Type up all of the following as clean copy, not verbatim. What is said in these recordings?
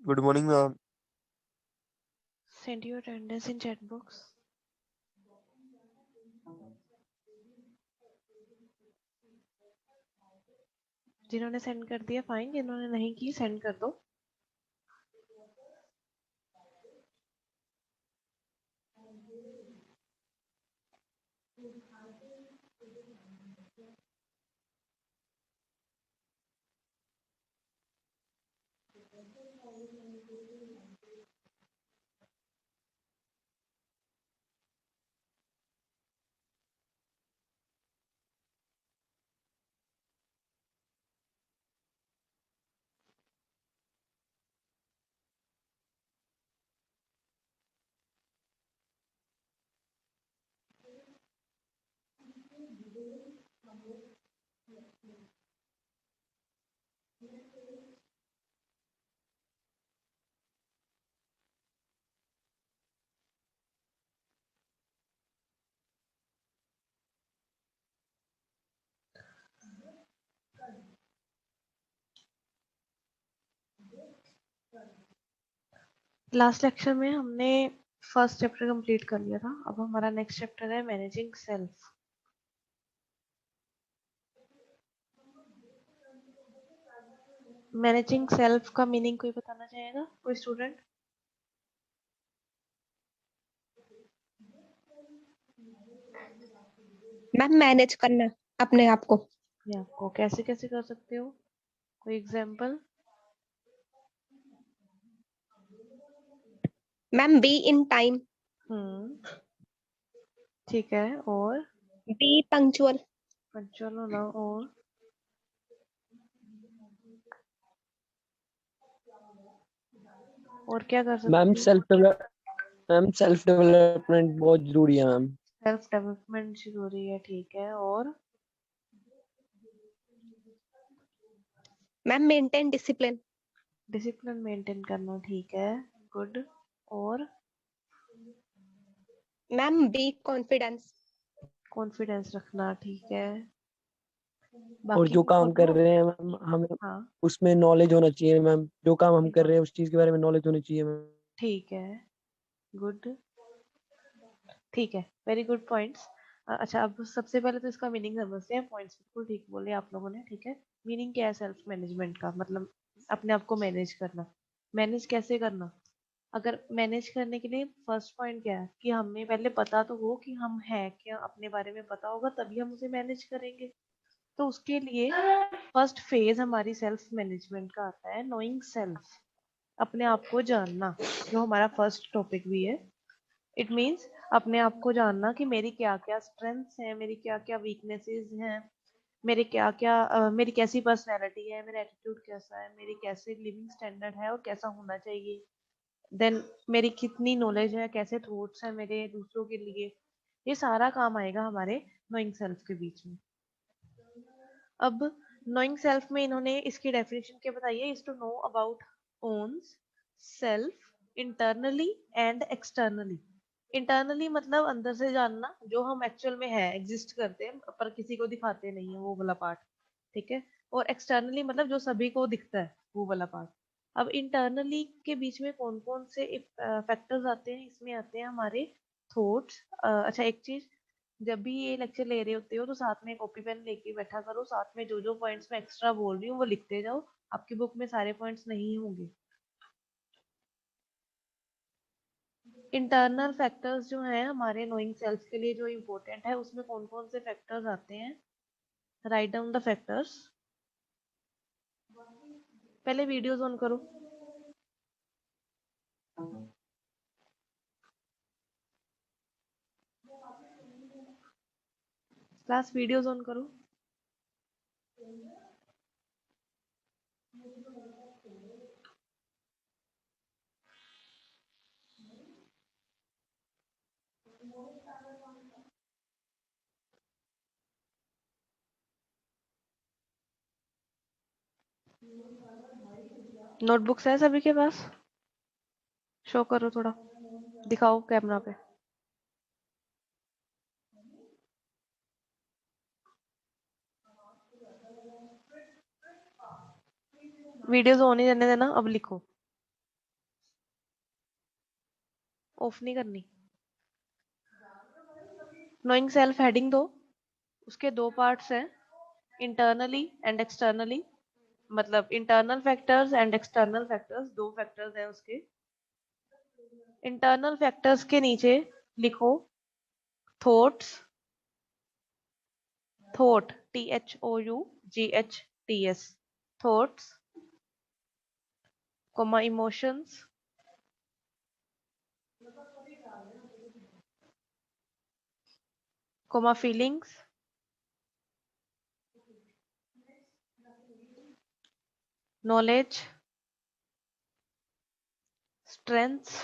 Good morning, ma'am. Send your attendance in chat box. जिन्होंने send कर दिया fine, जिन्होंने नहीं की सेंड कर दो। लास्ट लेक्चर में हमने फर्स्ट चैप्टर कंप्लीट कर लिया था। अब हमारा नेक्स्ट चैप्टर है मैनेजिंग सेल्फ। मैनेजिंग सेल्फ का मीनिंग कोई बताना चाहेगा? कोई स्टूडेंट? मैम मैनेज करना अपने आप को। या आपको कैसे कैसे कर सकते हो? कोई example? Ma'am be in time. ठीक है, और बी पंक्चुअल। पंक्चुअल होना, और क्या कर सकते मैम हो? सेल्फ डेवलपमेंट बहुत जरूरी है मैम। सेल्फ डेवलपमेंट जरूरी है, ठीक है। और ma'am maintain discipline. Discipline maintain करना, ठीक है, गुड। और मैम बी कॉन्फिडेंस। कॉन्फिडेंस रखना, ठीक है। और बाकी जो भी काम बोल कर दो। रहे हैं मैम हमें हाँ, उसमें नॉलेज होना चाहिए मैम। जो काम हम कर हाँ, रहे हैं उस चीज के बारे में नॉलेज होनी चाहिए मैम। ठीक है, गुड, ठीक है, वेरी गुड पॉइंट्स। अच्छा, अब सबसे पहले तो इसका मीनिंग समझते हैं। पॉइंट्स बिल्कुल ठीक बोले आप लोगों ने, ठीक है। मीनिंग क्या है सेल्फ मैनेजमेंट का? मतलब अपने आप को मैनेज करना। मैनेज कैसे करना? अगर मैनेज करने के लिए फर्स्ट पॉइंट क्या है कि हमें पहले पता तो हो कि हम हैं क्या, अपने बारे में पता होगा तभी हम उसे मैनेज करेंगे। तो उसके लिए फर्स्ट फेज हमारी सेल्फ मैनेजमेंट का आता है, नोइंग सेल्फ, अपने आप को जानना, जो हमारा फर्स्ट टॉपिक भी है। इट मीन्स अपने आप को जानना कि मेरी क्या क्या स्ट्रेंथ्स हैं, मेरी क्या क्या वीकनेसेस हैं, मेरे क्या क्या मेरी कैसी पर्सनैलिटी है, मेरा एटीट्यूड कैसा है, मेरी कैसे लिविंग स्टैंडर्ड है और कैसा होना चाहिए। देन मेरी कितनी नॉलेज है, कैसे थॉट्स हैं मेरे दूसरों के लिए। ये सारा काम आएगा हमारे नोइंग सेल्फ के बीच में। अब नोइंग सेल्फ में इन्होंने इसकी डेफिनेशन क्या बताई है? Is to know about one's self internally and externally. Internally मतलब अंदर से जानना, जो हम एक्चुअल में है, एग्जिस्ट करते हैं पर किसी को दिखाते नहीं है, वो वाला पार्ट, ठीक है। और एक्सटर्नली मतलब जो सभी को दिखता है, वो वाला पार्ट। अब इंटरनली के बीच में कौन कौन से फैक्टर्स आते हैं? इसमें आते हैं हमारे थॉट्स। अच्छा, एक चीज, जब भी ये लेक्चर ले रहे होते हो तो साथ में कॉपी पेन लेके बैठा करो। साथ में जो जो पॉइंट्स मैं एक्स्ट्रा बोल रही हूँ वो लिखते जाओ। आपकी बुक में सारे पॉइंट्स नहीं होंगे। इंटरनल फैक्टर्स जो हैं हमारे नोइंग सेल्फ के लिए जो इम्पोर्टेंट है, उसमें कौन कौन से फैक्टर्स आते हैं? Write down the factors. पहले वीडियोस ऑन करो। क्लास वीडियोस ऑन करो। नोटबुक्स है सभी के पास? शो करो, थोड़ा दिखाओ कैमरा पे। वीडियोस ऑन ही रहने देना, अब लिखो। ऑफ नहीं करनी। नोइंग सेल्फ हेडिंग दो, उसके दो पार्ट्स हैं, इंटरनली एंड एक्सटर्नली, मतलब internal factors and external factors, दो फैक्टर्स हैं उसके। इंटरनल फैक्टर्स के नीचे लिखो thoughts, thought THOUGHTS, thoughts, comma emotions, comma feelings, knowledge, strengths,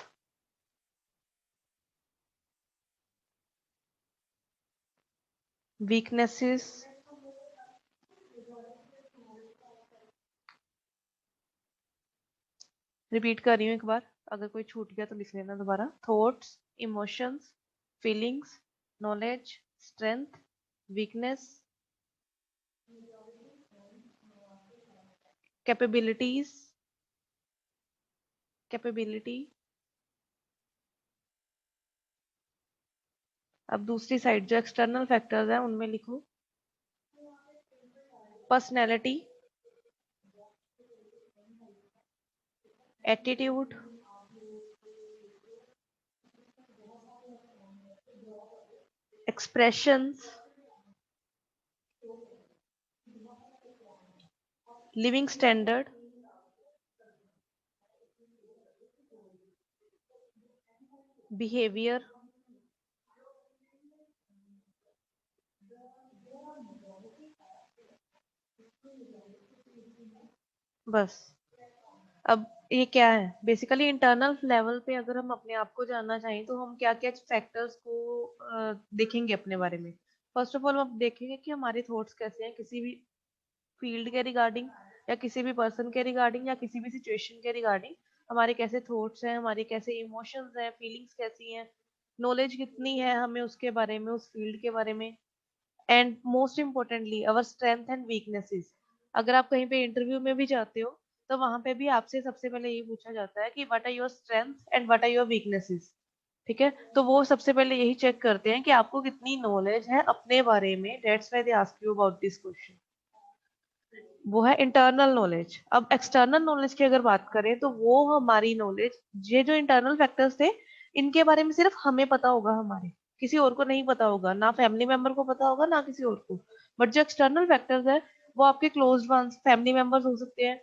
weaknesses, repeat कर रही हूँ एक बार, अगर कोई छूट गया तो लिख लेना दोबारा। Thoughts, emotions, feelings, knowledge, strength, weakness, capabilities, capability. अब दूसरी साइड जो एक्सटर्नल फैक्टर्स हैं उनमें लिखो personality, attitude, expressions, living standard, behaviour, बस। अब ये क्या है, बेसिकली इंटरनल लेवल पे अगर हम अपने आप को जानना चाहें तो हम क्या क्या फैक्टर्स को देखेंगे अपने बारे में। फर्स्ट ऑफ ऑल हम देखेंगे कि हमारे थॉट्स कैसे हैं किसी भी फील्ड के रिगार्डिंग, या किसी भी पर्सन के रिगार्डिंग, या किसी भी सिचुएशन के रिगार्डिंग। हमारे कैसे थॉट्स हैं, हमारे कैसे इमोशंस हैं, फीलिंग्स कैसी हैं, नॉलेज कितनी है हमें उसके बारे में, उस फील्ड के बारे में, and most importantly our strength and weaknesses. अगर आप कहीं पे इंटरव्यू में भी जाते हो तो वहां पे भी आपसे सबसे पहले यही पूछा जाता है कि what are your strength and what are your weaknesses. ठीक है, तो वो सबसे पहले यही चेक करते हैं कि आपको कितनी नॉलेज है अपने बारे में, that's why they ask you about this question. वो है इंटरनल नॉलेज। अब एक्सटर्नल नॉलेज की अगर बात करें तो वो हमारी नॉलेज, ये जो इंटरनल फैक्टर्स थे इनके बारे में सिर्फ हमें पता होगा, हमारे किसी और को नहीं पता होगा, ना फैमिली मेंबर को पता होगा ना किसी और को। बट जो एक्सटर्नल फैक्टर्स है वो आपके क्लोज वंस, फैमिली मेंबर्स हो सकते हैं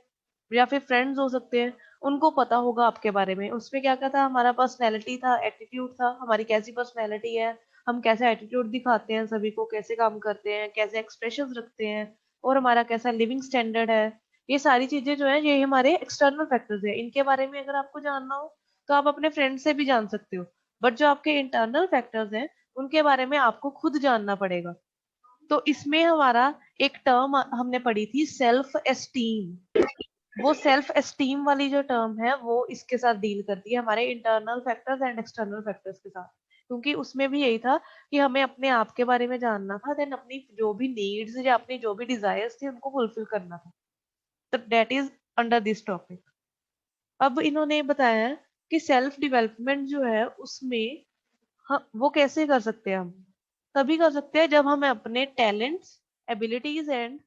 या फिर फ्रेंड्स हो सकते हैं, उनको पता होगा आपके बारे में। उसमें क्या क्या था, हमारा पर्सनैलिटी था, एटीट्यूड था, हमारी कैसी पर्सनैलिटी है, हम कैसा एटीट्यूड दिखाते हैं सभी को, कैसे काम करते हैं, कैसे एक्सप्रेशंस रखते हैं, और हमारा कैसा लिविंग स्टैंडर्ड है। ये सारी चीजें जो है ये हमारे एक्सटर्नल फैक्टर्स है। इनके बारे में अगर आपको जानना हो तो आप अपने फ्रेंड से भी जान सकते हो, बट जो आपके इंटरनल फैक्टर्स हैं उनके बारे में आपको खुद जानना पड़ेगा। तो इसमें हमारा एक टर्म हमने पढ़ी थी, सेल्फ एस्टीम। वो सेल्फ एस्टीम वाली जो टर्म है वो इसके साथ डील करती है, हमारे internal factors and external factors के साथ। क्योंकि उसमें भी यही था कि हमें अपने आप के बारे में जानना था, देन अपनी जो भी नीड्स या अपनी जो भी डिजायर्स थी उनको फुलफिल करना था। तो that is under this topic. अब इन्होंने बताया है कि सेल्फ डेवलपमेंट जो है उसमें वो कैसे कर सकते हैं हम, तभी कर सकते हैं जब हमें अपने टैलेंट्स, एबिलिटीज एंड,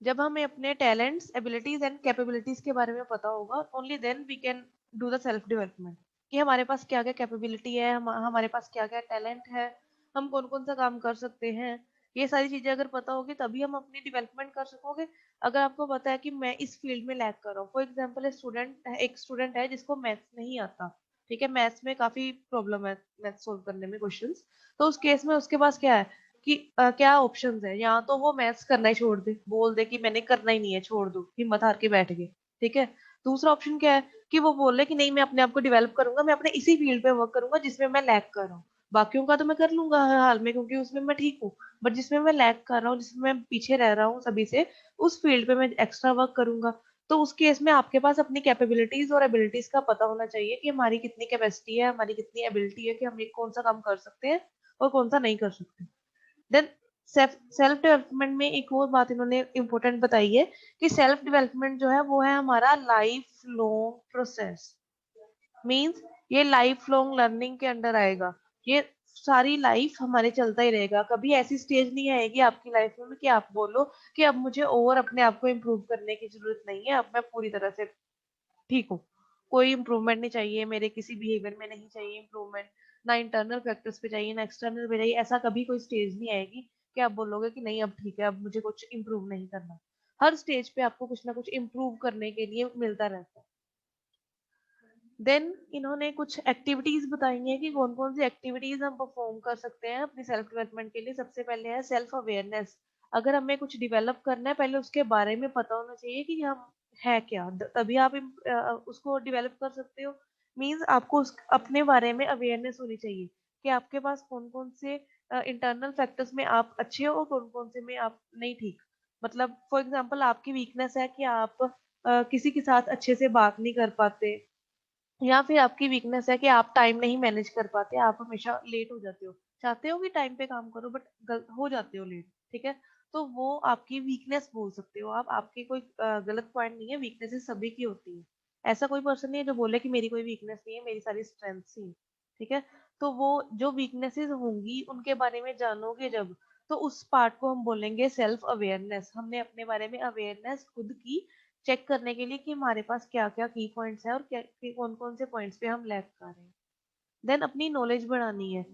जब हमें अपने टैलेंट्स, एबिलिटीज एंड कैपेबिलिटीज के बारे में पता होगा, only then we can do the self development. कि हमारे पास क्या क्या कैपेबिलिटी है, हमारे पास क्या क्या टैलेंट है, हम कौन कौन सा काम कर सकते हैं। ये सारी चीजें अगर पता होगी तभी हम अपनी डेवलपमेंट कर सकोगे। अगर आपको पता है कि मैं इस फील्ड में लैग कर रहा हूँ, फॉर एग्जाम्पल एक स्टूडेंट है जिसको मैथ्स नहीं आता, ठीक है, मैथ्स में काफी प्रॉब्लम है मैथ सोल्व करने में क्वेश्चंस। तो उस केस में उसके पास क्या है कि क्या ऑप्शंस है, या तो वो मैथ्स करना ही छोड़ दे, बोल दे कि मैंने करना ही नहीं है, छोड़ दो, हिम्मत हार के बैठ गए। ठीक है, दूसरा ऑप्शन क्या है कि वो बोले कि नहीं मैं अपने आप को डेवलप करूंगा, मैं अपने इसी फील्ड पे वर्क करूंगा जिसमें मैं लैग कर रहा हूँ। बाकियों का तो मैं कर लूंगा हर हाल में क्योंकि उसमें मैं ठीक हूँ, बट जिसमें मैं लैग कर रहा हूँ, जिसमें मैं पीछे रह रहा हूँ सभी से, उस फील्ड पे मैं एक्स्ट्रा वर्क करूंगा। तो उस केस में आपके पास अपनी कैपेबिलिटीज और एबिलिटीज का पता होना चाहिए कि हमारी कितनी कैपेसिटी है, हमारी कितनी एबिलिटी है कि हम एक कौन सा काम कर सकते हैं और कौन सा नहीं कर सकते। देन सेल्फ डेवलपमेंट में एक और बात इन्होंने इम्पोर्टेंट बताई है कि सेल्फ डेवलपमेंट जो है वो है हमारा लाइफ लॉन्ग प्रोसेस। मीन्स ये लाइफ लॉन्ग लर्निंग के अंडर आएगा। ये सारी लाइफ हमारे चलता ही रहेगा। कभी ऐसी स्टेज नहीं आएगी आपकी लाइफ में कि आप बोलो कि अब मुझे और अपने आप को इम्प्रूव करने की जरूरत नहीं है, अब मैं पूरी तरह से ठीक हूँ, कोई इम्प्रूवमेंट नहीं चाहिए, मेरे किसी बिहेवियर में नहीं चाहिए इम्प्रूवमेंट, ना इंटरनल फैक्टर्स पे चाहिए ना एक्सटर्नल पे चाहिए। ऐसा कभी कोई स्टेज नहीं आएगी कि आप बोलोगे कि नहीं अब ठीक है, अब मुझे कुछ इम्प्रूव नहीं करना। हर स्टेज पे आपको कुछ ना कुछ इम्प्रूव करने के लिए मिलता रहता है। देन इन्होंने कुछ एक्टिविटीज बताई हैं कि कौन कौन सी एक्टिविटीज हम परफॉर्म कर सकते हैं अपनी सेल्फ डेवलपमेंट के लिए। सबसे पहले है सेल्फ अवेयरनेस। अगर हमें कुछ डेवलप करना है पहले उसके बारे में पता होना चाहिए कि हम है क्या, तभी आप उसको डेवलप कर सकते हो। मींस आपको अपने बारे में अवेयरनेस होनी चाहिए कि आपके पास कौन कौन से इंटरनल फैक्टर्स में आप अच्छे हो और कौन कौन से में आप नहीं ठीक। मतलब फॉर एग्जांपल आपकी वीकनेस है कि आप किसी के साथ अच्छे से बात नहीं कर पाते, या फिर आपकी वीकनेस है कि आप टाइम नहीं मैनेज कर पाते, आप हमेशा लेट हो जाते हो। चाहते हो कि टाइम पे काम करो बट हो जाते हो लेट, ठीक है। तो वो आपकी वीकनेस बोल सकते हो आप, आपकी कोई गलत पॉइंट नहीं है, वीकनेसेस सभी की होती है। ऐसा कोई पर्सन नहीं है जो बोले कि मेरी कोई वीकनेस नहीं है, मेरी सारी स्ट्रेंथ्स ही, ठीक है। तो वो जो वीकनेसेस होंगी उनके बारे में जानोगे जब, तो उस पार्ट को हम बोलेंगे सेल्फ अवेयरनेस। हमने अपने बारे में अवेयरनेस खुद की चेक करने के लिए कि हमारे पास क्या क्या की पॉइंट्स हैं और क्या कौन कौन से पॉइंट्स पे हम लैग कर रहे हैं। देन अपनी नॉलेज बढ़ानी है।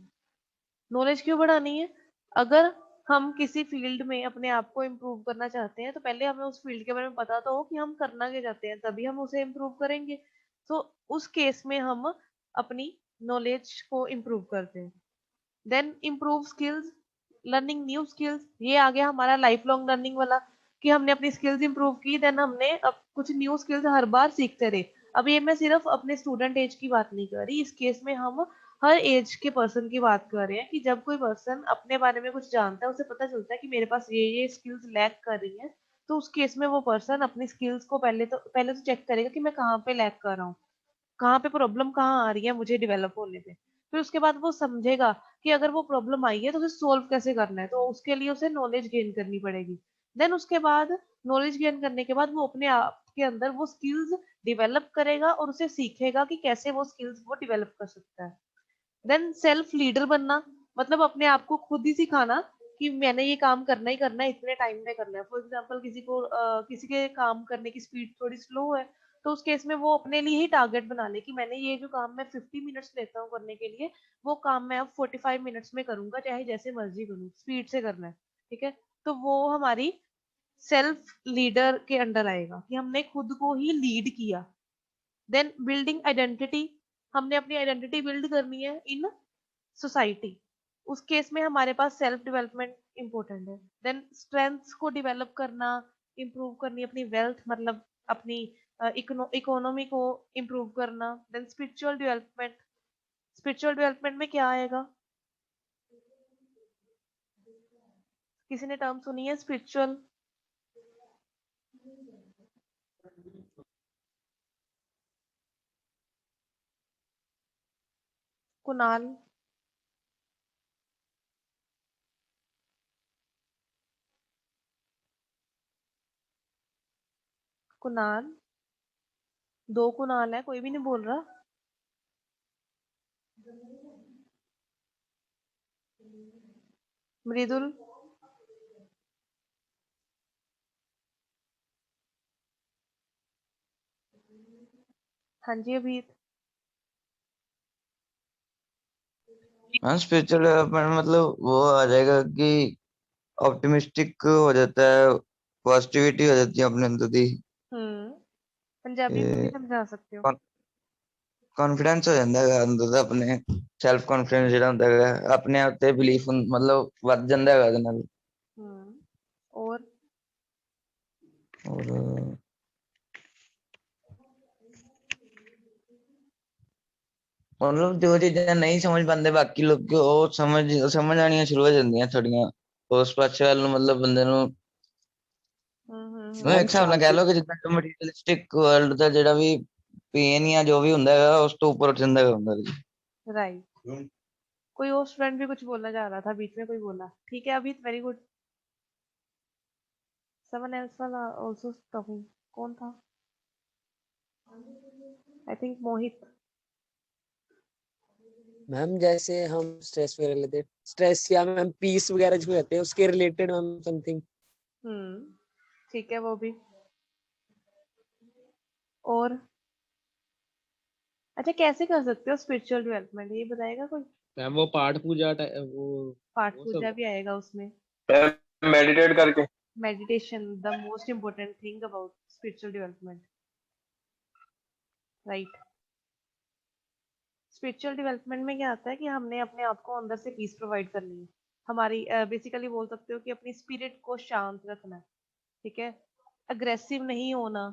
नॉलेज क्यों बढ़ानी है? अगर हम किसी फील्ड में अपने आप को इम्प्रूव करना चाहते हैं तो पहले हमें उस फील्ड के बारे में पता तो हो कि हम करना क्या चाहते हैं, तभी हम उसे इम्प्रूव करेंगे। तो उस केस में हम अपनी नॉलेज को इम्प्रूव करते हैं। Then improve skills, learning new skills. ये आ गया हमारा लाइफ लॉन्ग लर्निंग वाला कि हमने अपनी स्किल्स इंप्रूव की, देन हमने अब कुछ न्यू स्किल्स हर बार सीखते रहे। अब ये मैं सिर्फ अपने स्टूडेंट एज की बात नहीं कर रही, इस केस में हम हर एज के पर्सन की बात कर रहे हैं कि जब कोई पर्सन अपने बारे में कुछ जानता है, उसे पता चलता है कि मेरे पास ये स्किल्स लैक कर रही है, तो उस केस में वो पर्सन अपनी स्किल्स को पहले तो चेक करेगा कि मैं कहाँ पे लैक कर रहा हूँ, कहाँ पे प्रॉब्लम कहाँ आ रही है मुझे डेवलप होने पे। फिर उसके बाद वो समझेगा कि अगर वो प्रॉब्लम आई है तो उसे सोल्व कैसे करना है, तो उसके लिए उसे नॉलेज गेन करनी पड़ेगी। देन उसके बाद नॉलेज गेन करने के बाद वो अपने आप के अंदर वो स्किल्स डेवलप करेगा और उसे सीखेगा कि कैसे वो स्किल्स वो डेवलप कर सकता है। देन सेल्फ लीडर बनना, मतलब अपने आप को खुद ही सिखाना कि मैंने ये काम करना ही करना है, इतने टाइम में करना है। फॉर एग्जाम्पल किसी को किसी के काम करने की स्पीड थोड़ी स्लो है, तो उस केस में वो अपने लिए ही टारगेट बना ले कि मैंने ये जो काम मैं 50 मिनट्स लेता हूँ करने के लिए, वो काम मैं अब 45 मिनट्स में करूंगा, चाहे जैसे मर्जी करूँ, स्पीड से करना है, ठीक है। तो वो हमारी सेल्फ लीडर के अंडर आएगा कि हमने खुद को ही लीड किया। देन बिल्डिंग आइडेंटिटी, हमने अपनी आइडेंटिटी बिल्ड करनी है इन सोसाइटी। उस केस में हमारे पास सेल्फ डेवलपमेंट इंपॉर्टेंट है। देन स्ट्रेंथ्स को डेवलप करना, इंप्रूव करनी, अपनी वेल्थ मतलब अपनी इकोनॉमी को इंप्रूव करना। Then spiritual development, spiritual development में क्या आएगा? किसी ने टर्म सुनी है स्पिरिचुअल? कुणाल? कुणाल? दो कुणाल है, कोई भी नहीं बोल रहा। मृदुल? हाँ जी अभी। हाँ, स्पिरिचुअल डेवलपमेंट मतलब वो आ जाएगा कि ऑप्टिमिस्टिक हो जाता है, पॉजिटिविटी हो जाती है अपने अंदर ही, पंजाबी में भी समझा सकते हो। कॉन्फिडेंस हो ਜਾਂਦਾ ਹੈ ਅੰਦਰ ਦਾ, ਆਪਣੇ ਸੈਲਫ ਕੌਨਫੀਡੈਂਸ ਜਿਹੜਾ ਹੁੰਦਾ ਹੈ ਆਪਣੇ ਆਪ ਤੇ ਬਿਲੀਫ ਮਤਲਬ ਵੱਧ ਜਾਂਦਾ ਹੈ ਉਹਦੇ ਨਾਲ। और ਔਰ मतलब जो चीजें नहीं समझ पाते बाकी लोग ਉਹ ਸਮਝ ਆਣੀਆਂ ਸ਼ੁਰੂ ਹੋ ਜਾਂਦੀਆਂ ਥੋੜੀਆਂ ਉਸ ਪਾਸੇ ਵੱਲ ਨੂੰ, मतलब ਬੰਦੇ ਨੂੰ ਇੱਕ ਹਿਸਾਬ ਨਾਲ ਕਹਿ ਲਓ ਕਿ ਜਿੱਦਾਂ ਮਟੀਰੀਅਲਿਸਟਿਕ ਵਰਲਡ ਦਾ ਜਿਹੜਾ ਵੀ ਪੇਨ ਜਾਂ ਜੋ ਵੀ ਹੁੰਦਾ ਹੈਗਾ ਉਸ ਤੋਂ ਉੱਪਰ ਉੱਠ ਜਾਂਦਾ ਹੈਗਾ ਹੁੰਦਾ। राइट। कोई और स्टूडेंट भी कुछ बोलना चाह रहा था, बीच में कोई बोला, ठीक है अभी, very good. Someone else was also talking, कौन था? I think Mohit. मैम जैसे हम स्ट्रेस वगैरह लेते हैं, स्ट्रेस या मैम पीस वगैरह जो रहते हैं उसके रिलेटेड मैम समथिंग। ठीक है वो भी। और अच्छा कैसे कर सकते हो स्पिरिचुअल डेवलपमेंट, ये बताएगा कोई? मैम वो पाठ पूजा वो पाठ वो पूजा सब भी आएगा उसमें। मेडिटेट करके। Meditation the most important thing about spiritual development, right. Spiritual development में क्या आता है कि हमने अपने आप को अंदर से पीस प्रोवाइड करनी है, हमारी बेसिकली बोल सकते हो कि अपनी स्पिरिट को शांत रखना है, ठीक है। अग्रेसिव नहीं होना,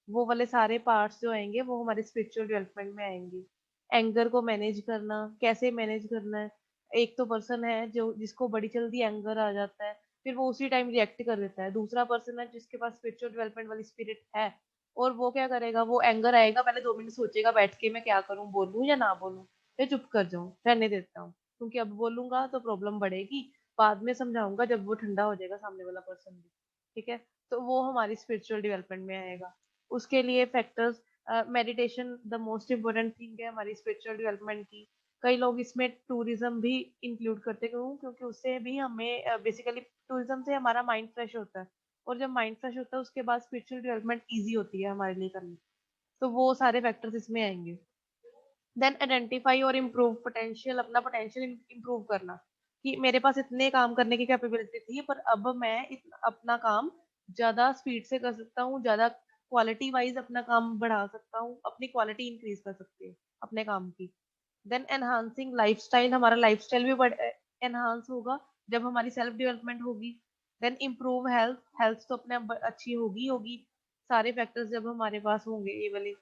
वो वाले सारे पार्ट्स जो आएंगे वो हमारे स्पिरिचुअल डेवलपमेंट में आएंगे। एंगर को मैनेज करना, कैसे मैनेज करना है। एक तो पर्सन है जो जिसको बड़ी जल्दी एंगर आ जाता है, फिर वो उसी टाइम रिएक्ट कर देता है। दूसरा पर्सन है जिसके पास स्पिरिचुअल डेवलपमेंट वाली स्पिरिट है, और वो क्या करेगा, वो एंगर आएगा पहले 2 मिनट सोचेगा बैठ के मैं क्या करूं, बोलूं या ना बोलूं, या चुप कर जाऊं, रहने देता हूँ, क्योंकि अब बोलूंगा तो प्रॉब्लम बढ़ेगी, बाद में समझाऊंगा जब वो ठंडा हो जाएगा सामने वाला पर्सन भी, ठीक है। तो वो हमारी स्पिरिचुअल डेवलपमेंट में आएगा। उसके लिए factors, meditation the most important thing है हमारी स्पिरिचुअल डेवलपमेंट की। कई लोग इसमें टूरिज्म भी इंक्लूड करते क्यों, क्योंकि उससे भी हमें बेसिकली टूरिज्म से हमारा माइंड फ्रेश होता है, और जब माइंड फ्रेश होता है उसके बाद स्पिरिचुअल डेवलपमेंट इजी होती है हमारे लिए करनी। तो वो सारे फैक्टर्स इसमें आएंगे। देन आइडेंटिफाई और इम्प्रूव पोटेंशियल, अपना पोटेंशियल इम्प्रूव करना, कि मेरे पास इतने काम करने की कैपेबिलिटी थी पर अब मैं अपना काम ज्यादा स्पीड से कर सकता हूँ, ज्यादा क्वालिटी वाइज अपना काम बढ़ा सकता हूँ, अपनी क्वालिटी इंक्रीज कर सकती है अपने काम की। देन एनहांसिंग लाइफस्टाइल, हमारा लाइफस्टाइल भी एनहांस होगा जब हमारी सेल्फ डेवलपमेंट होगी। देन इम्प्रूव हेल्थ, हेल्थ तो अपने अच्छी होगी होगी, सारे फैक्टर्स जब हमारे पास होंगे ये वाले।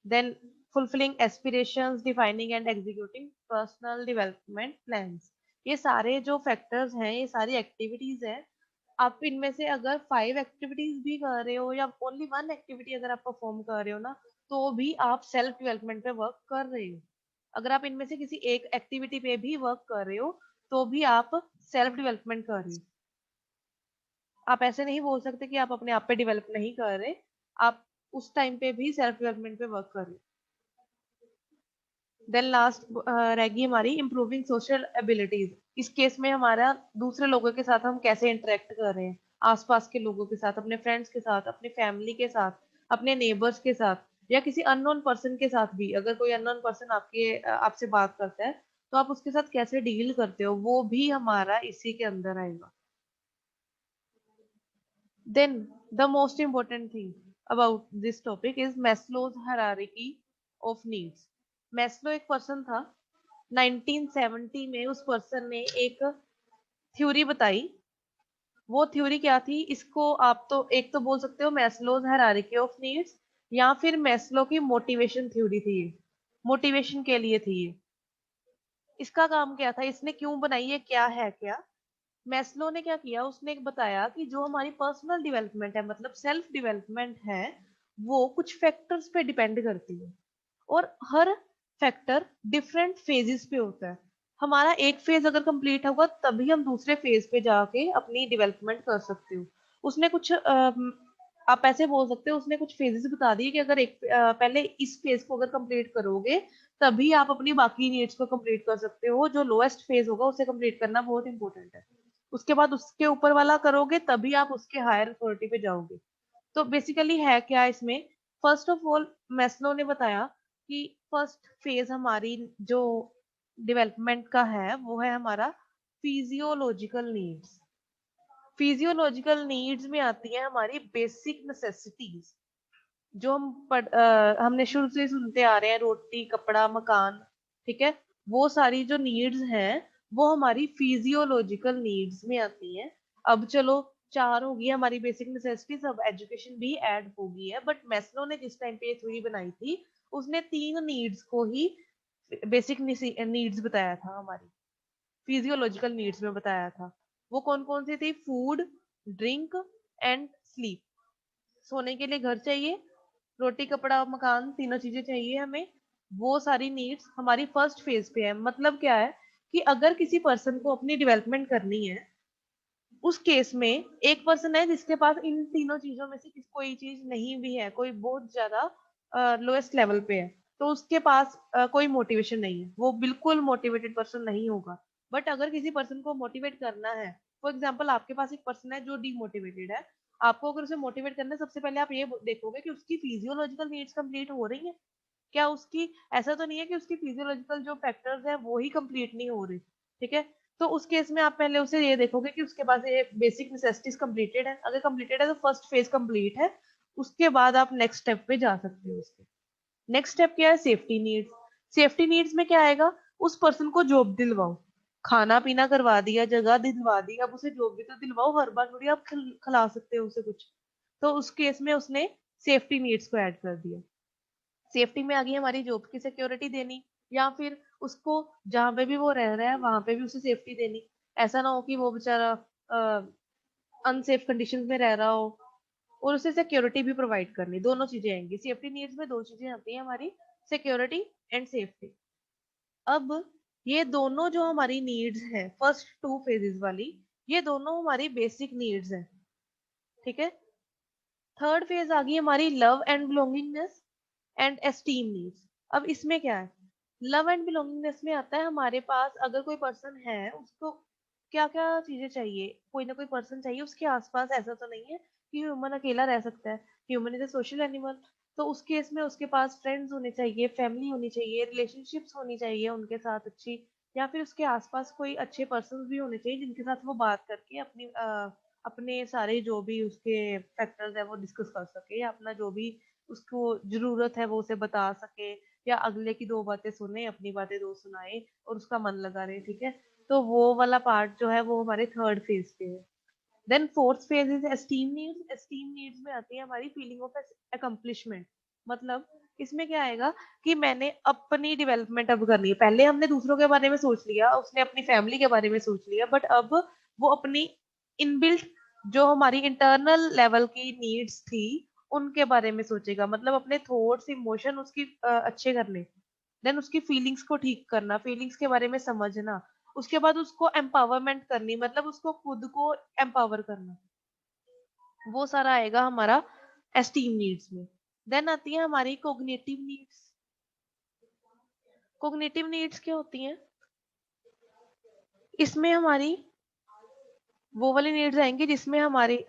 then fulfilling aspirations, defining and executing personal development plans। ये सारे जो फैक्टर्स हैं, ये सारी एक्टिविटीज हैं। आप इनमें से अगर 5 एक्टिविटीज भी कर रहे हो या ओनली 1 एक्टिविटी अगर आप परफॉर्म कर रहे हो ना, तो भी आप सेल्फ डेवलपमेंट पे वर्क कर रहे हो। अगर आप इनमें से किसी एक एक्टिविटी पे भी वर्क कर रहे हो तो भी आप सेल्फ डेवलपमेंट कर रहे हो। आप ऐसे नहीं बोल सकते कि आप अपने आप पे डेवलप नहीं कर रहे, आप उस टाइम पे भी सेल्फ डेवलपमेंट पे वर्क कर रहे हो। देन लास्ट रहेगी हमारी इम्प्रूविंग सोशल एबिलिटीज। इस केस में हमारा दूसरे लोगों के साथ हम कैसे इंटरेक्ट कर रहे हैं, आसपास के लोगों के साथ, अपने फ्रेंड्स के साथ, अपने फैमिली के साथ, अपने नेबर्स के साथ, या किसी अननोन पर्सन के साथ भी। अगर कोई अननोन पर्सन आपसे बात करता है तो आप उसके साथ कैसे डील करते हो, वो भी हमारा इसी के अंदर आएगा। Then the most important thing about this topic is Maslow's hierarchy of needs. Maslow एक पर्सन था, 1970 में उस पर्सन ने एक थ्योरी बताई। वो थ्योरी क्या थी, इसको आप तो एक तो बोल सकते हो मैस्लोज हायरार्की ऑफ नीड्स, या फिर मैस्लो की मोटिवेशन थ्योरी थी। ये मोटिवेशन के लिए थी ये। इसका काम क्या था, इसने क्यों बनाई है, क्या है क्या? मैस्लो ने क्या किया, उसने एक बताया कि जो हमारी पर्सनल डेवलपमेंट है, मतलब सेल्फ डेवलपमेंट है, वो कुछ फैक्टर्स पे डिपेंड करती है, और हर फैक्टर डिफरेंट फेजेस पे होता है। हमारा एक फेज अगर कंप्लीट होगा तभी हम दूसरे फेज पे जाके अपनी डेवलपमेंट कर सकते हो। उसने कुछ आप ऐसे बोल सकते हो, उसने कुछ फेजेस बता दिए कि अगर पहले इस फेज को अगर कंप्लीट करोगे तभी आप अपनी बाकी नीड्स को कंप्लीट कर सकते हो। जो लोएस्ट फेज होगा उसे कंप्लीट करना बहुत इंपॉर्टेंट है, उसके बाद उसके ऊपर वाला करोगे तभी आप उसके हायर अथॉरिटी पे जाओगे। तो बेसिकली है क्या इसमें, फर्स्ट ऑफ ऑल मैस्लो ने बताया कि फर्स्ट फेज हमारी जो डेवलपमेंट का है वो है हमारा फिजियोलॉजिकल नीड्स। फिजियोलॉजिकल नीड्स में आती है हमारी बेसिक नेसेसिटीज, जो हमने शुरू से सुनते आ रहे हैं, रोटी कपड़ा मकान, ठीक है। वो सारी जो नीड्स हैं वो हमारी फिजियोलॉजिकल नीड्स में आती हैं। अब चलो 4 होगी हमारी बेसिक नेसेसिटीज, अब एजुकेशन भी ऐड होगी है, बट मैस्लो ने जिस टाइम पे ये थ्योरी बनाई थी उसने 3 नीड्स को ही बेसिक नीड्स बताया था, हमारी फिजियोलॉजिकल नीड्स में बताया था। वो कौन कौन सी थी, फूड, ड्रिंक एंड स्लीप। सोने के लिए घर चाहिए, रोटी कपड़ा मकान, तीनों चीजें चाहिए हमें। वो सारी नीड्स हमारी फर्स्ट फेज पे है। मतलब क्या है कि अगर किसी पर्सन को अपनी डेवलपमेंट करनी है, उस केस में एक पर्सन है जिसके पास इन तीनों चीजों में से कोई चीज नहीं भी है, कोई बहुत ज्यादा लोएस्ट लेवल पे है, तो उसके पास कोई मोटिवेशन नहीं है, वो बिल्कुल मोटिवेटेड पर्सन नहीं होगा। बट अगर किसी पर्सन को मोटिवेट करना है, फॉर एग्जाम्पल आपके पास एक पर्सन है जो डीमोटिवेटेड है, आपको अगर उसे मोटिवेट करना है, सबसे पहले आप ये देखोगे कि उसकी फिजियोलॉजिकल नीड्स कंप्लीट हो रही है क्या, उसकी ऐसा तो नहीं है कि उसकी फिजियोलॉजिकल जो फैक्टर्स है वो ही कंप्लीट नहीं हो रही, ठीक है। तो उस केस में आप पहले उसे ये देखोगे कि उसके पास ये बेसिक नेसेसिटीज कंप्लीटेड है, अगर कंप्लीटेड है तो फर्स्ट फेज कंप्लीट है, उसके बाद आप नेक्स्ट स्टेप पे जा सकते हो। उसके नेक्स्ट स्टेप क्या है, सेफ्टी नीड्स। सेफ्टी नीड्स में क्या आएगा, उस पर्सन को जॉब दिलवाओ, खाना पीना करवा दिया, जगह दिलवा दी, अब उसे जॉब भी तो दिलवाओ, हर बार थोड़ी आप खिला सकते हो उसे कुछ। तो उस केस में उसने सेफ्टी नीड्स को ऐड कर दिया। सेफ्टी में आ गई हमारी जॉब की सिक्योरिटी देनी, या फिर उसको जहां पे भी वो रह रहा है वहां पे भी उसे सेफ्टी देनी, ऐसा ना हो कि वो बेचारा अनसेफ कंडीशन में रह रहा हो, और उसे सिक्योरिटी भी प्रोवाइड करनी। दोनों चीजें आएंगी सेफ्टी नीड्स में, दो चीजें आती हैं हमारी, सिक्योरिटी एंड सेफ्टी। अब ये दोनों जो हमारी नीड्स हैं, फर्स्ट टू फेजेस वाली, ये दोनों हमारी बेसिक नीड्स हैं, ठीक है। थर्ड फेज आ गई हमारी love and belongingness and esteem needs. अब इसमें क्या है, लव एंड बिलोंगिंगनेस में आता है हमारे पास अगर कोई पर्सन है, उसको क्या क्या चीजें चाहिए, कोई ना कोई पर्सन चाहिए उसके आसपास, ऐसा तो नहीं है कि ह्यूमन अकेला रह सकता है, human is a social animal. तो उस केस में उसके पास फ्रेंड्स होने चाहिए, फैमिली होनी चाहिए, रिलेशनशिप्स होनी चाहिए उनके साथ अच्छी, या फिर उसके आसपास कोई अच्छे पर्सन भी होने चाहिए जिनके साथ वो बात करके अपने सारे जो भी उसके फैक्टर्स है वो डिस्कस कर सके, या अपना जो भी उसको जरूरत है वो उसे बता सके, या अगले की दो बातें सुने, अपनी बातें दो सुनाए और उसका मन लगा रहे, ठीक है। तो वो वाला पार्ट जो है वो हमारे थर्ड फेज पे है। Then fourth phase is esteem needs. Esteem needs में आती है हमारी फीलिंग ऑफ अकम्पलिशमेंट। मतलब इसमें क्या आएगा कि मैंने अपनी डेवलपमेंट अब करनी है, पहले हमने दूसरों के बारे में सोच लिया, उसने अपनी फैमिली के बारे में सोच लिया, बट अब वो अपनी इनबिल्ट जो हमारी इंटरनल लेवल की नीड्स थी उनके बारे में सोचेगा, मतलब अपने थॉट्स इमोशन उसकी अच्छे करने, देन उसकी फीलिंग्स को ठीक करना, फीलिंग्स के बारे में समझना, उसके बाद उसको एम्पावरमेंट करनी, मतलब उसको खुद को एम्पावर करना, वो सारा आएगा हमारा एस्टीम नीड्स में। देन आती है हमारी कोग्निटिव नीड्स। कोग्निटिव नीड्स क्या होती हैं, इसमें हमारी वो वाली नीड्स आएंगी जिसमें हमारी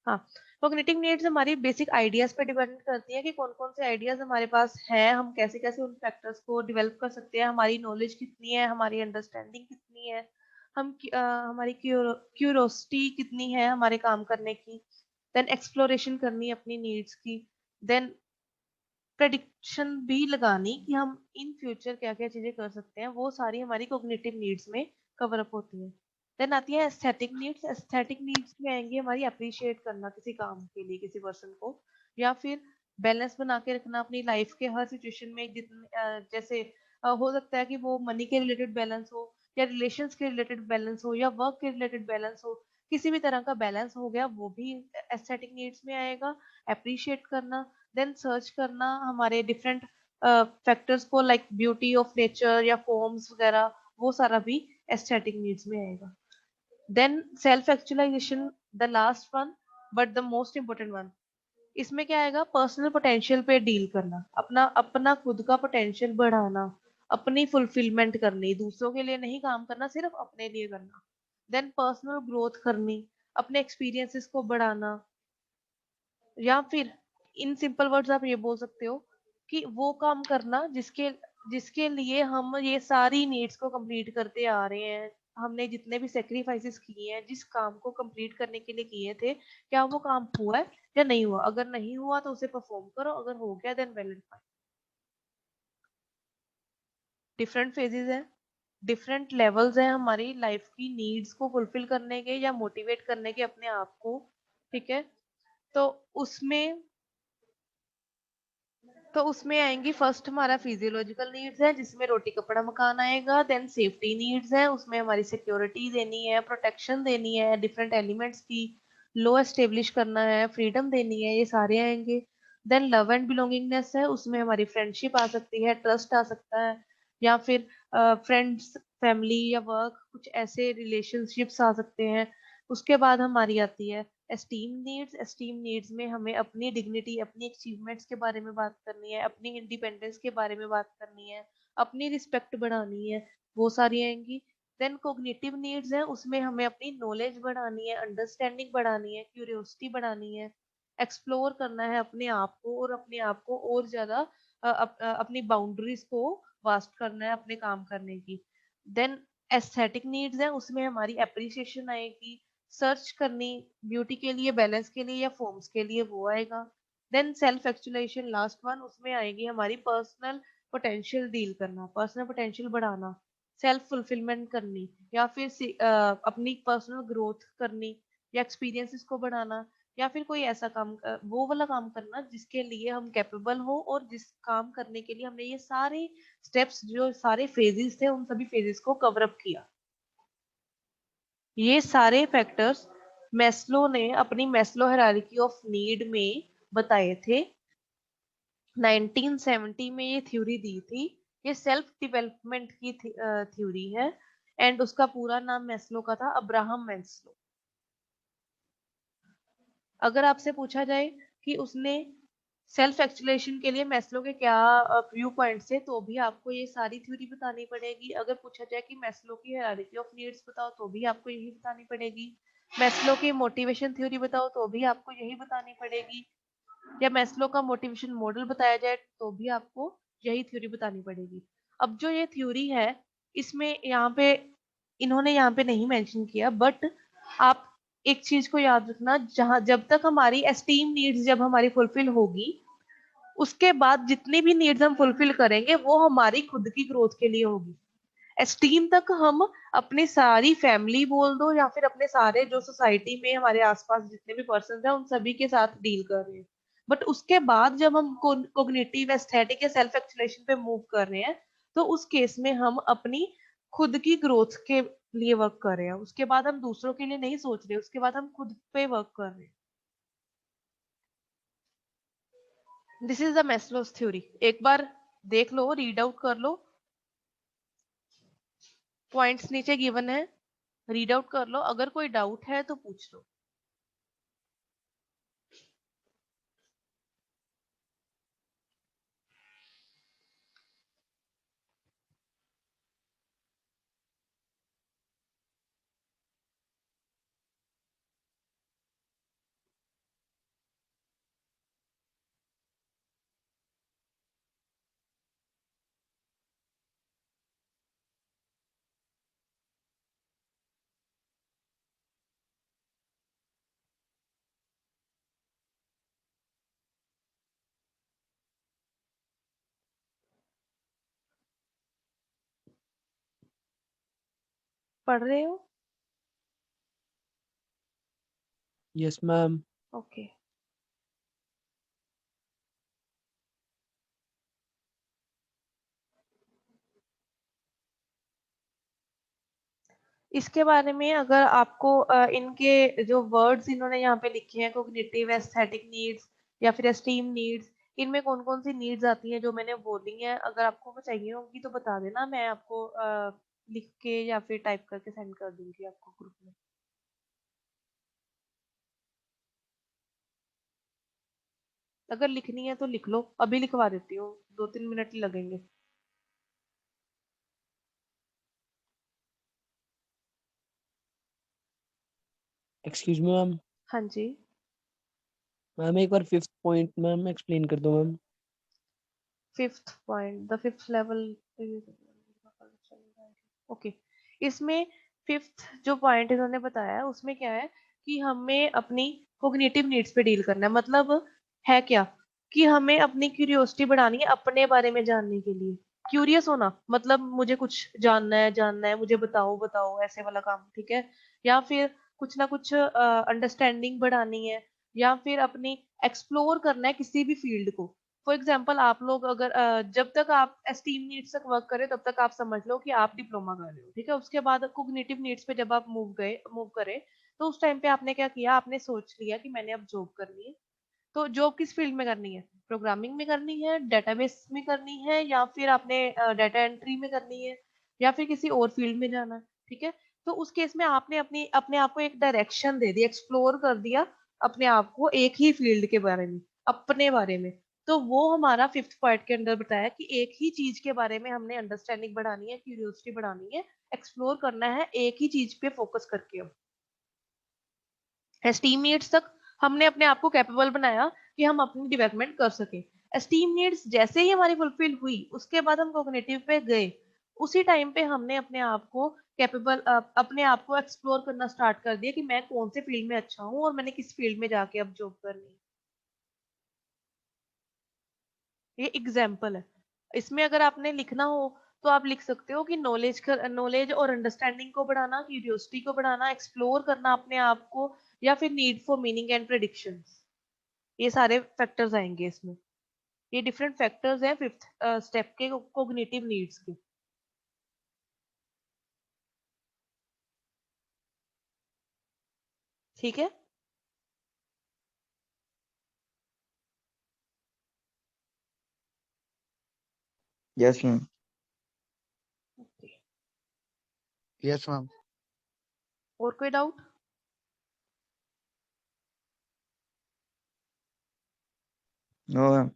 हाँ, कॉग्निटिव नीड्स हमारी बेसिक आइडियाज पे डिपेंड करती है कि कौन कौन से आइडियाज हमारे पास हैं, हम कैसे कैसे उन फैक्टर्स को डेवलप कर सकते हैं, हमारी नॉलेज कितनी है, हमारी अंडरस्टैंडिंग कितनी है, हमारी क्यूरोसिटी कितनी है हमारे काम करने की, देन एक्सप्लोरेशन करनी अपनी नीड्स की, देन प्रेडिक्शन भी लगानी कि हम इन फ्यूचर क्या क्या चीजें कर सकते हैं, वो सारी हमारी कॉग्निटिव नीड्स में कवर अप होती है। देन आती है एस्थेटिक नीड्स। एस्थेटिक नीड्स में आएंगी हमारी अप्रिशिएट करना किसी काम के लिए किसी पर्सन को, या फिर बैलेंस बना के रखना अपनी लाइफ के हर सिचुएशन में, जितने जैसे हो सकता है कि वो मनी के रिलेटेड बैलेंस हो, या रिलेशंस के रिलेटेड बैलेंस हो, या वर्क के रिलेटेड बैलेंस हो, किसी भी तरह का बैलेंस हो गया वो भी एस्थेटिक नीड्स में आएगा। अप्रिशिएट करना, देन सर्च करना हमारे डिफरेंट फैक्टर्स को, लाइक ब्यूटी ऑफ नेचर या फॉर्म्स वगैरह, वो सारा भी एस्थेटिक नीड्स में आएगा। Then self actualization, the last one but the most important one. इसमें क्या आएगा, पर्सनल पोटेंशियल पे डील करना, अपना अपना खुद का पोटेंशियल बढ़ाना, अपनी फुलफिलमेंट करनी, दूसरों के लिए नहीं काम करना, सिर्फ अपने लिए करना। देन पर्सनल ग्रोथ करनी, अपने एक्सपीरियंसेस को बढ़ाना, या फिर इन सिंपल वर्ड्स आप ये बोल सकते हो कि वो काम करना जिसके जिसके लिए हम ये सारी नीड्स को कंप्लीट करते आ रहे हैं, हमने जितने भी सेक्रीफाइसेस किए हैं जिस काम को कंप्लीट करने के लिए किए थे, क्या वो काम हुआ है या नहीं हुआ, अगर नहीं हुआ तो उसे परफॉर्म करो, अगर हो गया then well and fine. Different phases है, डिफरेंट लेवल्स हैं हमारी लाइफ की नीड्स को फुलफिल करने के या मोटिवेट करने के अपने आप को, ठीक है। तो उसमें आएंगी फर्स्ट हमारा फिजियोलॉजिकल नीड्स है जिसमें रोटी कपड़ा मकान आएगा, देन सेफ्टी नीड्स है, उसमें हमारी सिक्योरिटी देनी है, प्रोटेक्शन देनी है डिफरेंट एलिमेंट्स की, लो एस्टेब्लिश करना है, फ्रीडम देनी है, ये सारे आएंगे। देन लव एंड बिलोंगिंगनेस है, उसमें हमारी फ्रेंडशिप आ सकती है, ट्रस्ट आ सकता है, या फिर फ्रेंड्स, फैमिली या वर्क, कुछ ऐसे रिलेशनशिप्स आ सकते हैं। उसके बाद हमारी आती है एस्टीम नीड्स। एस्टीम नीड्स में हमें अपनी डिग्निटी, अपनी अचीवमेंट्स के बारे में बात करनी है, अपनी इंडिपेंडेंस के बारे में बात करनी है, अपनी रिस्पेक्ट बढ़ानी है, वो सारी आएंगी। देन कोग्निटिव नीड्स है, उसमें हमें अपनी नॉलेज बढ़ानी है, अंडरस्टैंडिंग बढ़ानी है, क्यूरियोसिटी बढ़ानी है, एक्सप्लोर करना है अपने आप को, और अपने आप को और ज्यादा अपनी बाउंड्रीज को वास्ट करना है अपने काम करने की। देन एस्थेटिक नीड्स है, उसमें हमारी एप्रिसिएशन आएगी, सर्च करनी ब्यूटी के लिए, बैलेंस के लिए या फॉर्म्स के लिए, वो आएगा। Then self actualization last one, उसमें आएगी हमारी पर्सनल पोटेंशियल डील करना, पर्सनल पोटेंशियल बढ़ाना, सेल्फ फुलफिलमेंट करनी, या फिर अपनी पर्सनल ग्रोथ करनी, या एक्सपीरियंसेस को बढ़ाना, या फिर कोई ऐसा काम, वो वाला काम करना जिसके लिए हम कैपेबल हो, और जिस काम करने के लिए हमने ये सारे स्टेप्स, जो सारे फेजेस थे, उन सभी फेजेस को कवर अप किया। ये सारे फैक्टर्स मैस्लो ने अपनी मैस्लो हायरार्की ऑफ नीड में बताए थे। 1970 में ये थ्योरी दी थी। ये सेल्फ डेवलपमेंट की थ्योरी है, एंड उसका पूरा नाम मैस्लो का था, अब्राहम मैस्लो। अगर आपसे पूछा जाए कि उसने सेल्फ एक्चुअलाइजेशन के लिए मैस्लो के क्या व्यू पॉइंट्स थे, तो भी आपको ये सारी थ्योरी बतानी पड़ेगी। अगर पूछा जाए कि मैस्लो की हायरार्की ऑफ नीड्स बताओ, तो भी आपको यही बतानी पड़ेगी। मैस्लो की मोटिवेशन थ्योरी बताओ, तो भी आपको यही बतानी पड़ेगी। या मैस्लो का मोटिवेशन मॉडल बताया जाए, तो भी आपको यही थ्योरी बतानी पड़ेगी। अब जो ये थ्योरी है, इसमें यहाँ पे इन्होंने यहाँ पे नहीं मेंशन किया, बट आप एक चीज को याद रखना, जहां जब तक हमारी एस्टीम नीड्स जब हमारी फुलफिल होगी, उसके बाद जितनी भी नीड्स हम फुलफिल करेंगे वो हमारी खुद की ग्रोथ के लिए होगी। एस्टीम तक हम अपनी सारी फैमिली बोल दो, या फिर अपने सारे जो सोसाइटी में हमारे आसपास जितने भी पर्सन हैं, उन सभी के साथ डील कर रहे हैं। बट उसके बाद जब हम कोग्निटिव, एस्थेटिक या सेल्फ एक्चुअलाइजेशन पे मूव कर रहे हैं, तो उस केस में हम अपनी खुद की ग्रोथ के लिए वर्क कर रहे हैं। उसके बाद हम दूसरों के लिए नहीं सोच रहे, उसके बाद हम खुद पे वर्क कर रहे हैं। This is the Maslow's theory. एक बार देख लो, रीड आउट कर लो, पॉइंट्स नीचे गिवन है, रीड आउट कर लो। अगर कोई डाउट है तो पूछ लो। पढ़ रहे हो? Yes ma'am. ओके। इसके बारे में अगर आपको इनके जो वर्ड्स इन्होंने यहाँ पे लिखे हैं, कोग्निटिव, एस्थेटिक नीड्स या फिर एस्टीम नीड्स, इनमें कौन कौन सी नीड्स आती हैं जो मैंने बोली हैं, अगर आपको वो चाहिए होंगी तो बता देना, मैं आपको लिख के या फिर टाइप करके सेंड कर दूंगी आपको ग्रुप में। अगर लिखनी है तो लिख लो, अभी लिखवा देती हूँ, 2-3 मिनट ही लगेंगे। Excuse me ma'am. हाँ जी। मैम एक बार फिफ्थ पॉइंट मैम एक्सप्लेन कर दो ma'am. Fifth point, the fifth level. Okay. इसमें फिफ्थ जो पॉइंट इन्होंने बताया है, उसमें क्या है कि हमें अपनी कोग्निटिव नीड्स पे डील करना है। मतलब है क्या कि हमें अपनी क्यूरियोसिटी बढ़ानी है अपने बारे में जानने के लिए। क्यूरियस होना मतलब मुझे कुछ जानना है, मुझे बताओ बताओ, ऐसे वाला काम, ठीक है। या फिर कुछ ना कुछ अंडरस्टैंडिंग बढ़ानी है, या फिर अपनी एक्सप्लोर करना है किसी भी फील्ड को। फॉर एग्जाम्पल, आप लोग अगर जब तक आप एस्टीम नीड्स तक वर्क करें, तब तक आप समझ लो कि आप डिप्लोमा कर रहे हो, ठीक है। उसके बाद कोग्निटिव नीड्स पे जब आप मूव करें, तो उस टाइम पे आपने क्या किया, आपने सोच लिया कि मैंने अब जॉब करनी है। तो जॉब किस फील्ड में करनी है? प्रोग्रामिंग में करनी है, डेटाबेस में करनी है, या फिर आपने डाटा एंट्री में करनी है, या फिर किसी और फील्ड में जाना है, ठीक है। तो उस केस में आपने अपने आप को एक डायरेक्शन दे दी, एक्सप्लोर कर दिया अपने आप को एक ही फील्ड के बारे में, अपने बारे में। तो वो हमारा फिफ्थ पॉइंट के अंदर बताया कि एक ही चीज के बारे में हमने अंडरस्टैंडिंग बढ़ानी है, क्यूरियोसिटी बढ़ानी है, एक्सप्लोर करना है एक ही चीज पे फोकस करके। अब एस्टीम नीड्स तक हमने अपने आप को कैपेबल बनाया कि हम अपनी डेवलपमेंट कर सके। एस्टीम नीड्स जैसे ही हमारी फुलफिल हुई, उसके बाद हम कॉग्निटिव पे गए। उसी टाइम पे हमने अपने आप को कैपेबल, अपने आप को एक्सप्लोर करना स्टार्ट कर दिया कि मैं कौन से फील्ड में अच्छा हूँ और मैंने किस फील्ड में जाके अब जॉब करनी है। ये एग्जाम्पल है। इसमें अगर आपने लिखना हो तो आप लिख सकते हो कि नॉलेज और अंडरस्टैंडिंग को बढ़ाना, क्यूरियोसिटी को बढ़ाना, एक्सप्लोर करना अपने आप को, या फिर need for meaning and predictions. ये सारे फैक्टर्स आएंगे इसमें। ये डिफरेंट फैक्टर्स हैं फिफ्थ स्टेप के कोग्निटिव नीड्स के। ठीक है। Yes ma'am. Yes ma'am. और कोई doubt? No ma'am.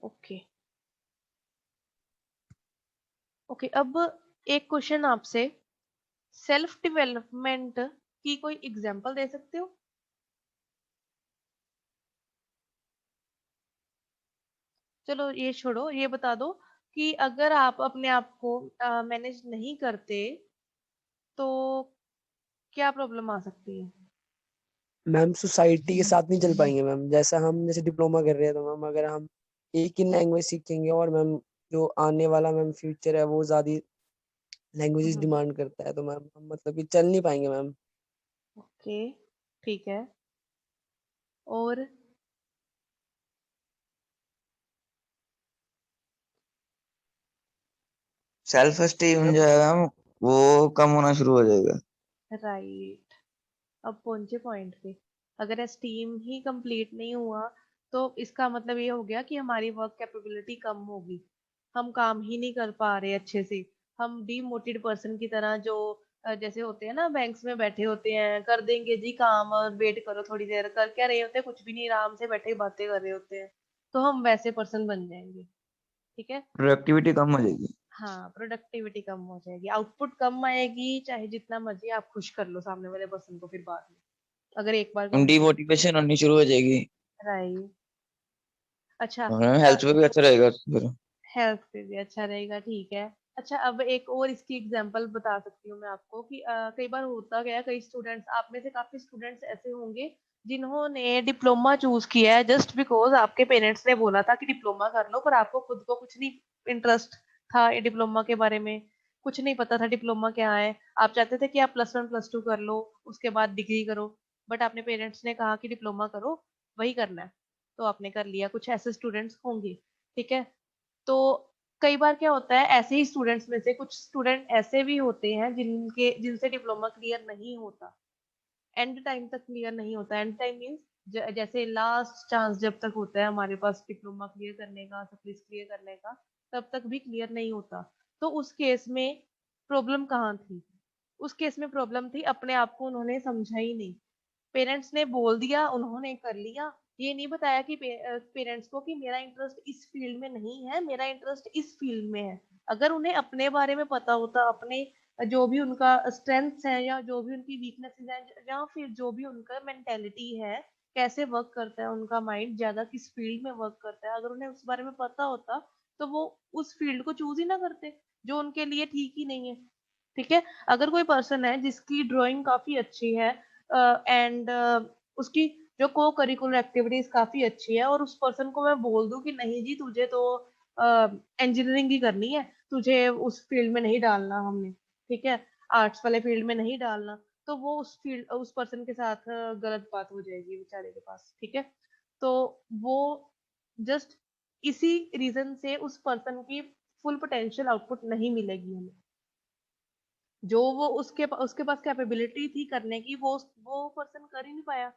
Okay okay. अब एक क्वेश्चन आपसे, सेल्फ डेवलपमेंट की कोई एग्जांपल दे सकते हो? चलो ये छोड़ो, ये बता दो कि अगर आप अपने आप को मैनेज नहीं करते तो क्या प्रॉब्लम आ सकती है? मैम सोसाइटी के साथ नहीं चल पाएंगे मैम। जैसा हम जैसे डिप्लोमा कर रहे हैं तो मैम अगर हम एक ही लैंग्वेज सीखेंगे और मैम जो आने वाला मैम फ्यूचर है वो ज्यादा लैंग्वेजेस डिमांड करता है, तो मैम हम मतलब कि चल नहीं पाएंगे मैम। ओके ठीक है। और सेल्फ एस्टीम जो है मैम वो कम होना शुरू हो जाएगा। राइट, अब पहुंचे पॉइंट पे। अगर एस्टीम ही कंप्लीट नहीं हुआ तो इसका मतलब ये हो गया कि हमारी वर्क कैपेबिलिटी कम होगी, हम काम ही नहीं कर पा रहे अच्छे से। हम डीमोटिवेटेड पर्सन की तरह, जो जैसे होते हैं ना, बैंक्स में बैठे होते हैं, कर देंगे जी काम और वेट करो थोड़ी देर, कर क्या रहे होते हैं, कुछ भी नहीं, आराम से बैठे बातें कर रहे होते हैं। तो हम वैसे पर्सन बन जाएंगे, ठीक है। प्रोडक्टिविटी कम हो जाएगी। हाँ, प्रोडक्टिविटी कम हो जाएगी, आउटपुट कम आएगी, चाहे जितना मर्जी आप खुश कर लो सामने वाले पर्सन को फिर बाद में, अगर एक बार कम हो। डिमोटिवेशन होनी शुरू हो जाएगी राइट। अच्छा, और हेल्थ पे भी अच्छा रहेगा फिर। हेल्थ पे भी अच्छा रहेगा, ठीक है। अच्छा, अब एक और इसकी एग्जांपल बता सकती हूँ मैं आपको कि कई बार होता गया, कई स्टूडेंट्स, आप में से काफी स्टूडेंट्स ऐसे होंगे जिन्होंने डिप्लोमा चूज किया है जस्ट बिकॉज आपके पेरेंट्स ने बोला था कि डिप्लोमा कर लो, पर आपको खुद को कुछ नहीं इंटरेस्ट था ये डिप्लोमा के बारे में, कुछ नहीं पता था डिप्लोमा क्या है। आप चाहते थे कि आप +1 +2 कर लो, उसके बाद डिग्री करो, बट आपने पेरेंट्स ने कहा कि डिप्लोमा करो, वही करना है, तो आपने कर लिया। कुछ ऐसे स्टूडेंट्स होंगे, ठीक है। तो कई बार क्या होता है, ऐसे ही स्टूडेंट्स में से कुछ स्टूडेंट ऐसे भी होते हैं जिनसे डिप्लोमा क्लियर नहीं होता, एंड टाइम तक क्लियर नहीं होता। एंड टाइम मीन्स जैसे लास्ट चांस जब तक होता है हमारे पास डिप्लोमा क्लियर करने का, सप्लीज क्लियर करने का, तब तक भी क्लियर नहीं होता। तो उस केस में प्रॉब्लम कहाँ थी? उस केस में प्रॉब्लम थी अपने आप को उन्होंने समझा ही नहीं। पेरेंट्स ने बोल दिया, उन्होंने कर लिया, ये नहीं बताया कि पेरेंट्स को कि मेरा इंटरेस्ट इस फील्ड में नहीं है, मेरा इंटरेस्ट इस फील्ड में है। अगर उन्हें अपने बारे में पता होता, अपने जो भी उनका स्ट्रेंथ्स है या जो भी उनकी वीकनेसेस है या फिर जो भी उनका मेंटेलिटी है, कैसे वर्क करता है उनका माइंड, ज्यादा किस फील्ड में वर्क करता है, अगर उन्हें उस बारे में पता होता तो वो उस फील्ड को चूज ही ना करते जो उनके लिए ठीक ही नहीं है, ठीक है। अगर कोई पर्सन है जिसकी ड्राइंग काफी अच्छी है एंड उसकी जो को करिकुलर एक्टिविटीज काफी अच्छी है, और उस पर्सन को मैं बोल दूं कि नहीं जी तुझे तो इंजीनियरिंग ही करनी है, तुझे उस फील्ड में नहीं डालना हमने, ठीक है, आर्ट्स वाले फील्ड में नहीं डालना, तो वो उस पर्सन के साथ गलत बात हो जाएगी बेचारे के पास, ठीक है। तो वो जस्ट इसी रीजन से उस पर्सन की फुल पोटेंशियल आउटपुट नहीं मिलेगी हमें, जो वो उसके पास कैपेबिलिटी थी करने की, वो पर्सन कर ही नहीं पाया।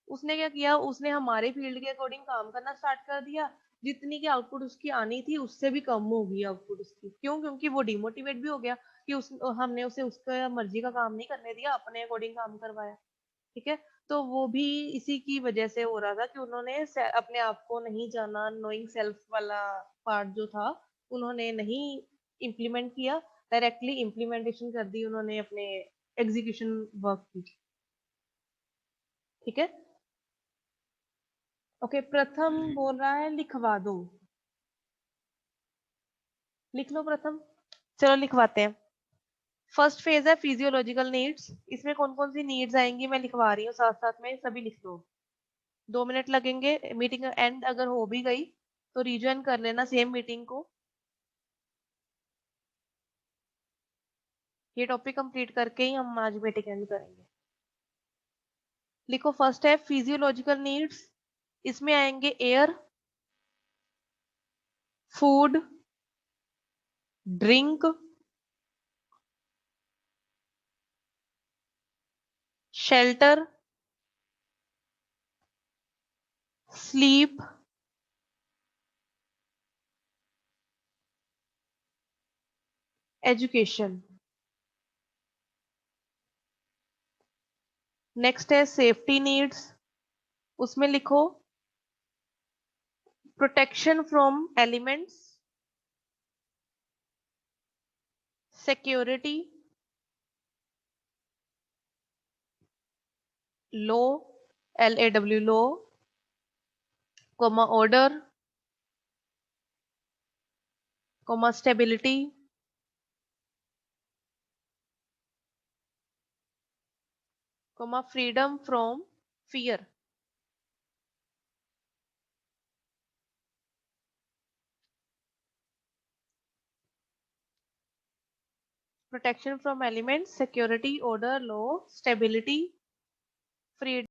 उसने क्या किया, उसने हमारे फील्ड के अकॉर्डिंग काम करना स्टार्ट कर दिया जितनी की आउटपुट उसकी आनी थी उससे भी कम होगी आउटपुट उसकी। क्यों? क्योंकि वो डिमोटिवेट भी हो गया कि हमने उसे उसका मर्जी का काम नहीं करने दिया, अपने अकॉर्डिंग काम करवाया। ठीक है, तो वो भी इसी की वजह से हो रहा था कि उन्होंने अपने आप को नहीं जाना, नोइंग सेल्फ वाला पार्ट जो था उन्होंने नहीं इम्प्लीमेंट किया, डायरेक्टली इम्प्लीमेंटेशन कर दी उन्होंने अपने एग्जीक्यूशन वर्क की। ठीक है, ओके। प्रथम बोल रहा है लिखवा दो, लिख लो प्रथम। चलो लिखवाते हैं। फर्स्ट फेज है फिजियोलॉजिकल नीड्स। इसमें कौन कौन सी नीड्स आएंगी मैं लिखवा रही हूँ, साथ साथ में सभी लिख लो। 2 मिनट लगेंगे, मीटिंग एंड अगर हो भी गई तो रीजॉइन कर लेना सेम मीटिंग को। ये टॉपिक कंप्लीट करके ही हम आज मीटिंग एंड करेंगे। लिखो, फर्स्ट है फिजियोलॉजिकल नीड्स। इसमें आएंगे air, food, drink, shelter, sleep, education. Next है सेफ्टी नीड्स। उसमें लिखो protection from elements, security, law, LAW law, order, stability, freedom from fear. Protection from elements, security, order, law, stability, freedom.